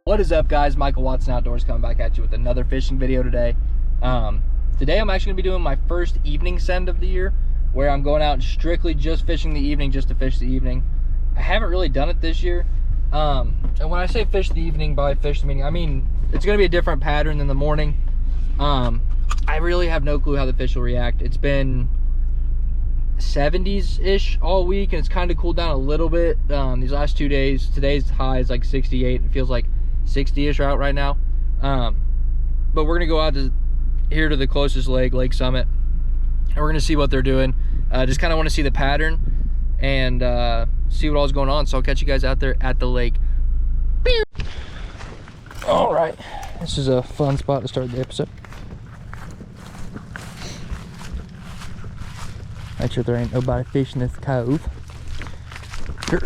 What is up, guys? Michael Watson Outdoors coming back at you with another fishing video today. Today I'm actually going to be doing my first evening send of the year, where I'm going out and strictly just fishing the evening, just to fish the evening. I haven't really done it this year. And when I say fish the evening by fish the meaning, I mean it's going to be a different pattern than the morning. I really have no clue how the fish will react. It's been 70s-ish all week, and it's kind of cooled down a little bit these last 2 days. Today's high is like 68. It feels like 60-ish out right now. But we're gonna go out to here to the closest lake, Lake Summit, and we're gonna see what they're doing. Just kind of want to see the pattern and see what all's going on. So I'll catch you guys out there at the lake. All right, this is a fun spot to start the episode. Make sure there ain't nobody fishing this cove. Here,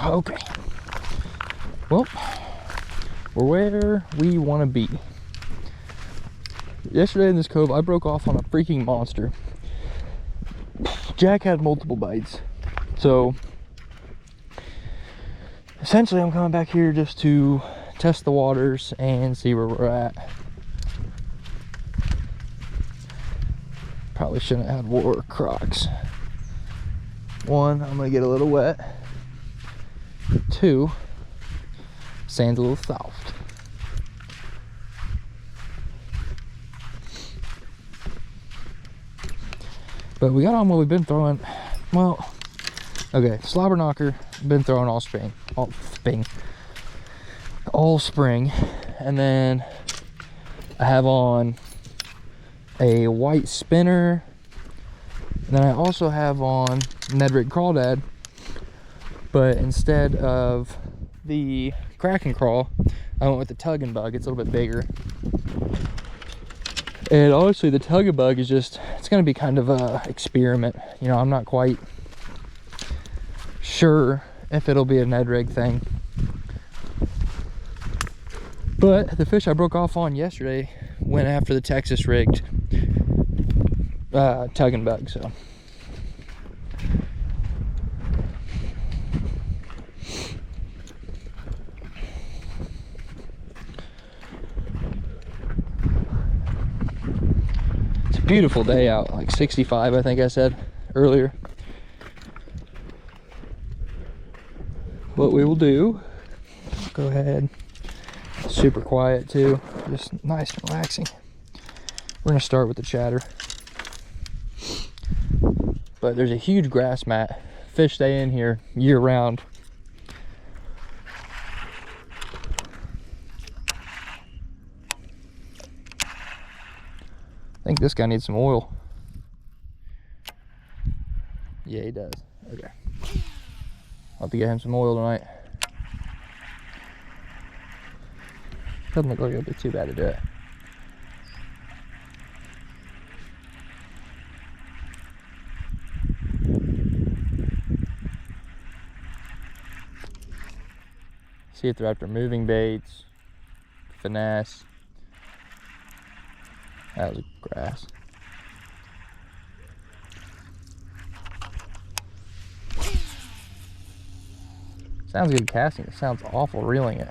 okay. Well, we're where we want to be. Yesterday in this cove, I broke off on a freaking monster. Jack had multiple bites. So, essentially I'm coming back here just to test the waters and see where we're at. Probably shouldn't have wore Crocs. One, I'm gonna get a little wet. Two, sand's a little soft. But we got on what we've been throwing. Well, okay, slobber knocker, been throwing all spring. And then I have on a white spinner, and then I also have on Ned Rig Crawdad, but instead of the crack and crawl, I went with the tug and bug. It's a little bit bigger, and honestly the tug and bug is just, it's going to be kind of a experiment. You know, I'm not quite sure if it'll be a Ned Rig thing, but the fish I broke off on yesterday went after the Texas rigged tug and bug. So it's a beautiful day out, like 65 I think I said earlier. What we will do, go ahead, super quiet too, just nice and relaxing. We're gonna start with the chatter. But there's a huge grass mat. Fish stay in here year round. I think this guy needs some oil. Yeah, he does. Okay. I'll have to get him some oil tonight. Doesn't look like it'll be too bad to do it. See if they're after moving baits, finesse. That was grass. Sounds good casting. It sounds awful reeling it.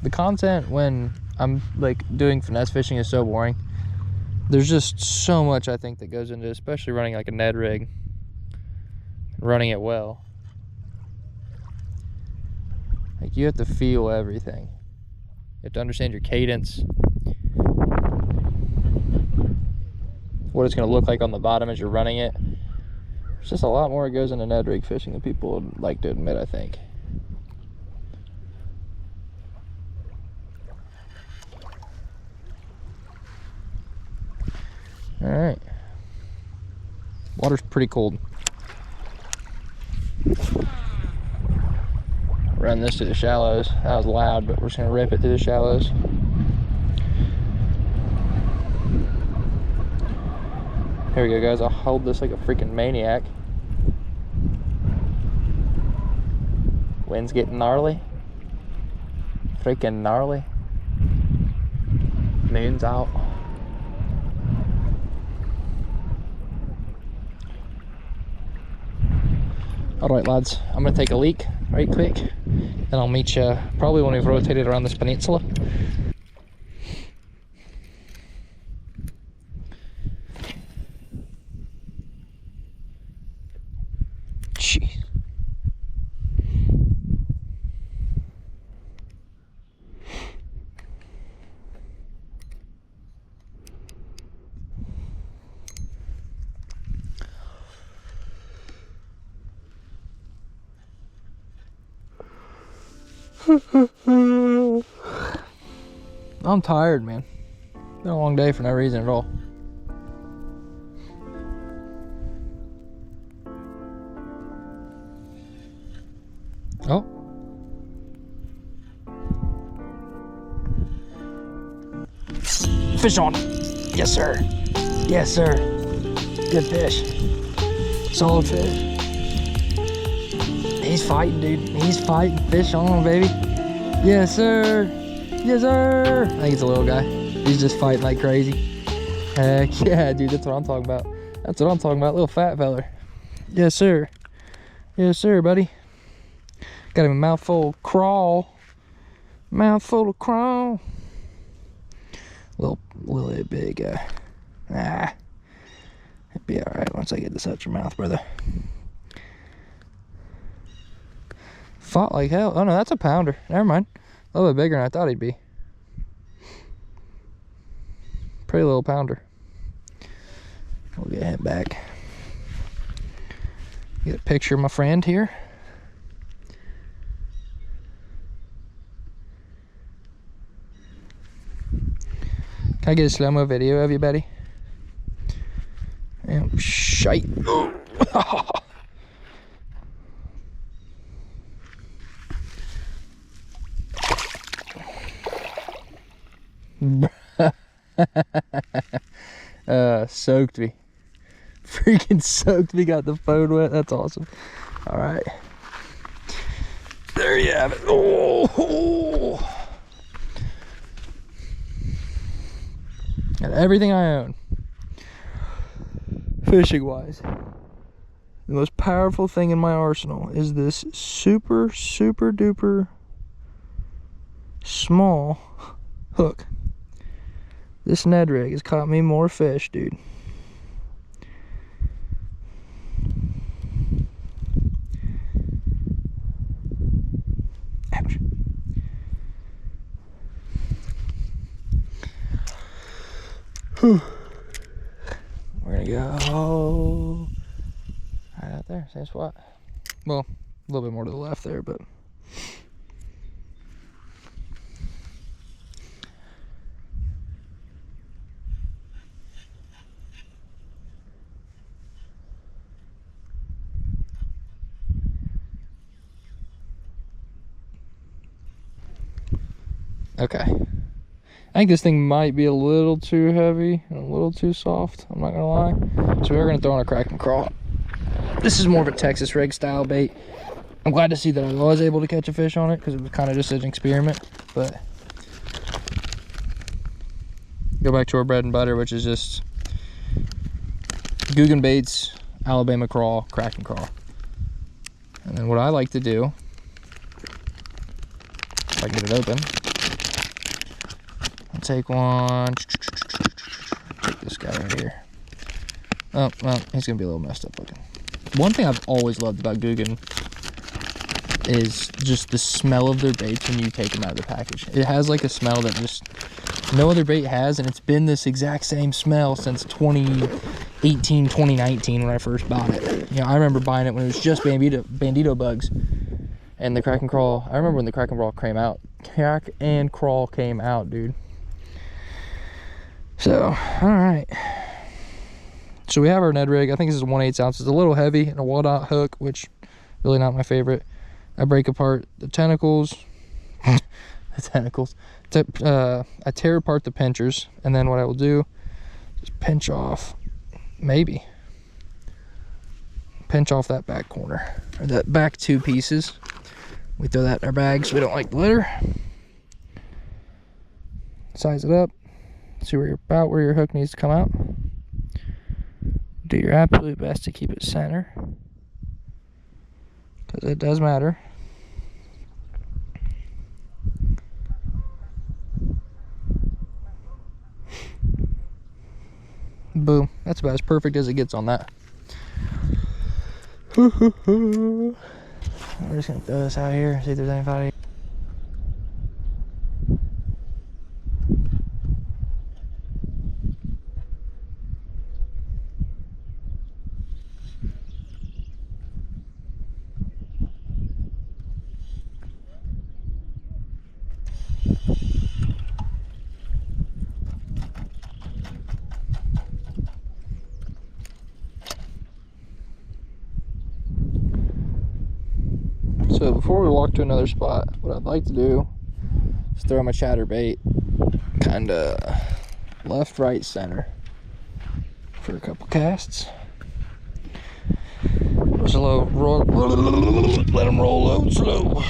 The content when I'm like doing finesse fishing is so boring. There's just so much I think that goes into it, especially running like a Ned rig, running it well. Like, you have to feel everything. You have to understand your cadence, what it's going to look like on the bottom as you're running it. There's just a lot more that goes into Ned rig fishing than people would like to admit, I think. All right, water's pretty cold. Run this to the shallows. That was loud, but we're just gonna rip it to the shallows. Here we go, guys. I'll hold this like a freaking maniac. Wind's getting gnarly. Freaking gnarly. Moon's out. All right, lads. I'm gonna take a leak right quick, and I'll meet you probably when we've rotated around this peninsula. Jeez. I'm tired, man. Been a long day for no reason at all. Oh. Fish on. Yes, sir. Yes, sir. Good fish. Solid fish. He's fighting, dude. He's fighting. Fish on, baby. Yes, sir. Yes, sir. I think it's a little guy. He's just fighting like crazy. Heck yeah, dude. That's what I'm talking about. That's what I'm talking about. Little fat feller. Yes, sir. Yes, sir, buddy. Got him a mouthful of crawl. Mouthful of crawl. Little big guy. It'd be alright once I get this out your mouth, brother. Fought like hell. Oh no, that's a pounder. Never mind. A little bit bigger than I thought he'd be. Pretty little pounder. We'll get him back. Get a picture of my friend here. Can I get a slow-mo video of you, buddy? Damn, shite. Soaked me. Freaking soaked me, got the phone wet. That's awesome. All right. There you have it. Oh. Got everything I own. Fishing wise. The most powerful thing in my arsenal is this super duper small hook. This Ned rig has caught me more fish, dude. Ouch. Whew. We're gonna go right out there, same spot. Well, a little bit more to the left there, but okay. I think this thing might be a little too heavy and a little too soft, I'm not gonna lie. So we're gonna throw on a crack and crawl. This is more of a Texas rig style bait. I'm glad to see that I was able to catch a fish on it because it was kind of just an experiment. But go back to our bread and butter, which is just Googan baits, Alabama crawl, crack and crawl. And then what I like to do, if I can get it open, I'll take one, take this guy right here. Oh, well, he's gonna be a little messed up looking. One thing I've always loved about Googan is just the smell of their baits when you take them out of the package. It has like a smell that just no other bait has, and it's been this exact same smell since 2018, 2019 when I first bought it. You know, I remember buying it when it was just Bandito bugs and the crack and crawl. I remember when the crack and crawl came out. Crack and crawl came out, dude. So, all right. So we have our Ned rig. I think this is 1/8 ounce. It's a little heavy and a wall-dot hook, which really not my favorite. I break apart the tentacles. The tentacles. I tear apart the pinchers, and then what I will do is pinch off maybe. Pinch off that back corner, or that back 2 pieces. We throw that in our bag so we don't like the litter. Size it up. See where about where your hook needs to come out. Do your absolute best to keep it center, because it does matter. Boom. That's about as perfect as it gets on that. We're just gonna throw this out here, see if there's anybody. So before we walk to another spot, what I'd like to do is throw my chatterbait kind of left, right, center for a couple casts. Slow roll, let them roll out slow.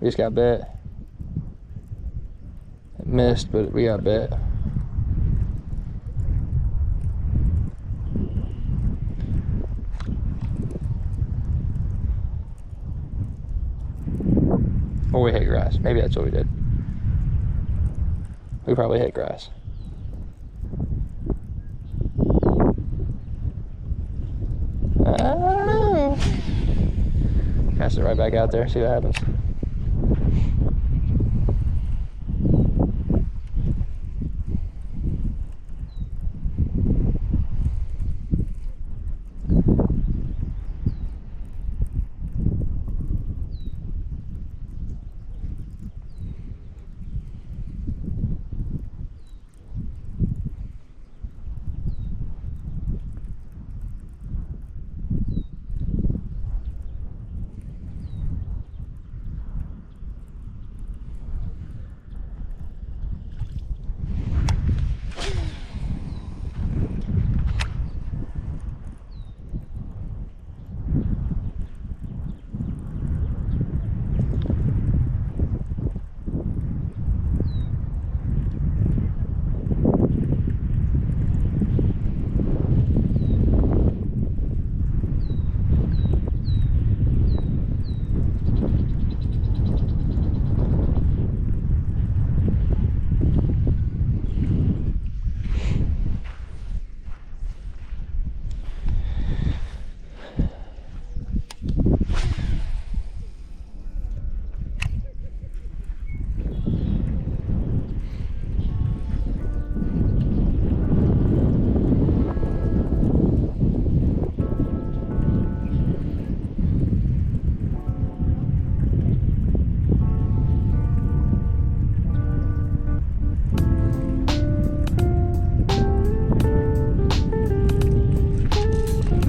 We just got bit. It missed, but we got bit. Or we hit grass. Maybe that's what we did. We probably hit grass. I don't know. Cast it right back out there, see what happens.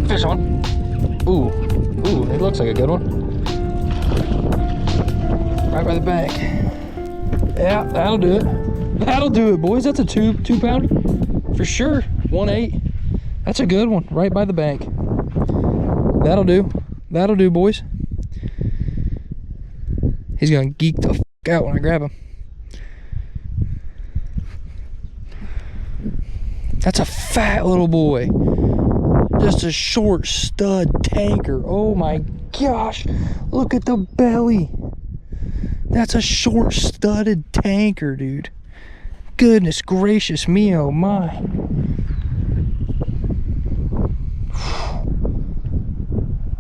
Fish on. Ooh, it looks like a good one. Right by the bank. Yeah, that'll do it. That'll do it, boys. That's a two pounder for sure. 1.8. That's a good one. Right by the bank. That'll do. That'll do, boys. He's gonna geek the f out when I grab him. That's a fat little boy. Just a short stud tanker. Oh my gosh. Look at the belly. That's a short studded tanker, dude. Goodness gracious me, oh my.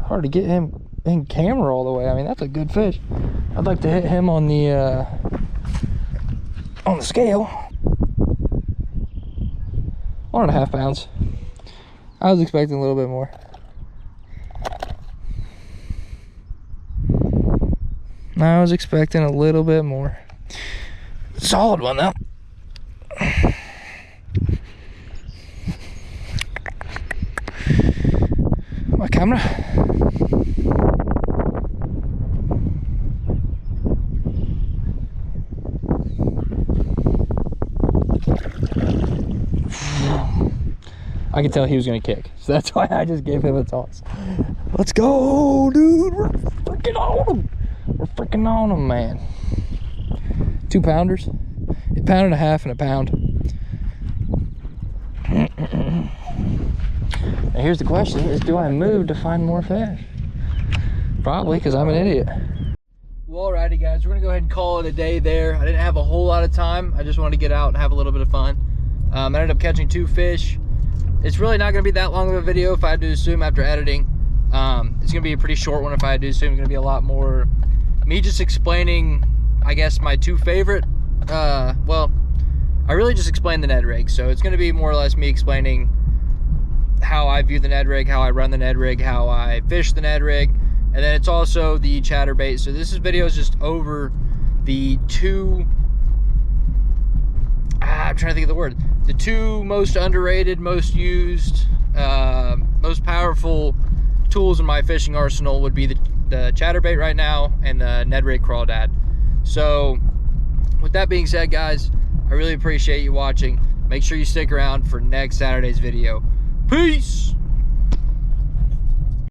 Hard to get him in camera all the way. I mean, that's a good fish. I'd like to hit him on the scale. 1.5 pounds. I was expecting a little bit more. I was expecting a little bit more. Solid one though. My camera. I could tell he was gonna kick, so that's why I just gave him a toss. Let's go, dude. We're freaking on him. We're freaking on him, man. 2 pounders, a pound and a half and a pound. Now here's the question: is do I move to find more fish? Probably, because I'm an idiot. Well, alrighty, guys, we're gonna go ahead and call it a day there. I didn't have a whole lot of time. I just wanted to get out and have a little bit of fun. I ended up catching 2 fish. It's really not gonna be that long of a video if I do assume after editing. It's gonna be a pretty short one if I do assume. It's gonna be a lot more me just explaining, I guess, my 2 favorite. Well, I really just explained the Ned rig, so it's gonna be more or less me explaining how I view the Ned rig, how I run the Ned rig, how I fish the Ned rig, and then it's also the chatterbait. So this video is just over the 2. I'm trying to think of the word. The 2 most underrated, most used, most powerful tools in my fishing arsenal would be the chatterbait right now and the Ned rig crawdad. So with that being said, guys, I really appreciate you watching. Make sure you stick around for next Saturday's video. Peace!